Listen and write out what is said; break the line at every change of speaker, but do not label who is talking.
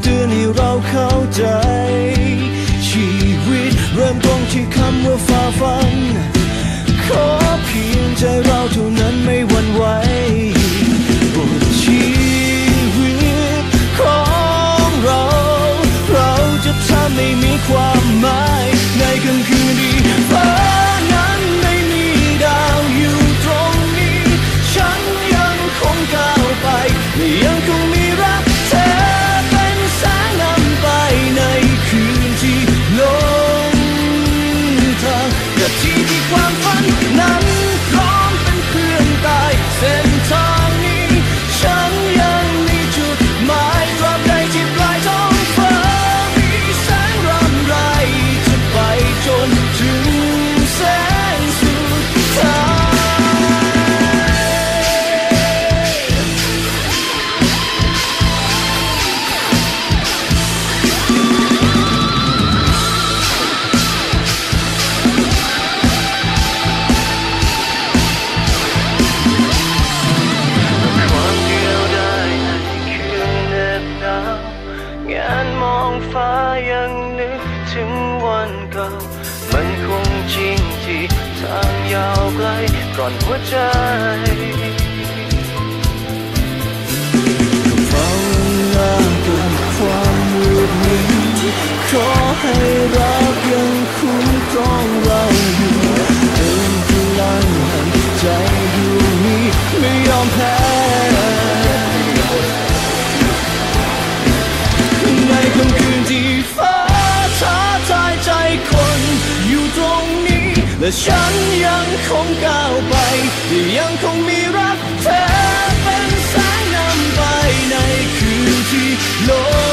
เตือนให้เราเข้าใจชีวิตเริ่มต้นที่คำว่าฝ่าฟันขอเพียงใจเราเท่านั้นไม่หวั่นไหวบทชีวิตของเราจะทำให้มีความหมายในค่ำคืนที่ฟ้านั้นไม่มีดาวอยู่ตรงนี้ฉันยังคงก้าวไปและยังคงมีรักเธอเป็นแสงนำไปในคืนที่ลงทางนาทีที่ความฝันนั้นพร้อมเป็นเพื่อนตายเส้นทางนี้ฉันยังมีจุดหมายตราบใดที่ปลายท้องฟ้ามีแสงรำไรจะไปจนถึงแสงสุดท้ายความเดียวดายในคืนเหน็บหนาวงานมองฟ้ายังนึกถึงวันเก่ามันคงจริงที่ทางยาวไกลก่อนหัวใจก็เฝ้าเวลากับความมืดมิดขอให้รักยังคุ้มครองเราอยู่เติมพลังให้ใจดวงนี้ไม่ยอมแพ้ในค่ำคืนที่ฟ้าท้าทายใจคนอยู่ตรงนี้และฉันยังคงก้าวไปยังคงมีรักเธอเป็นแสงนำไปในคืนที่โลก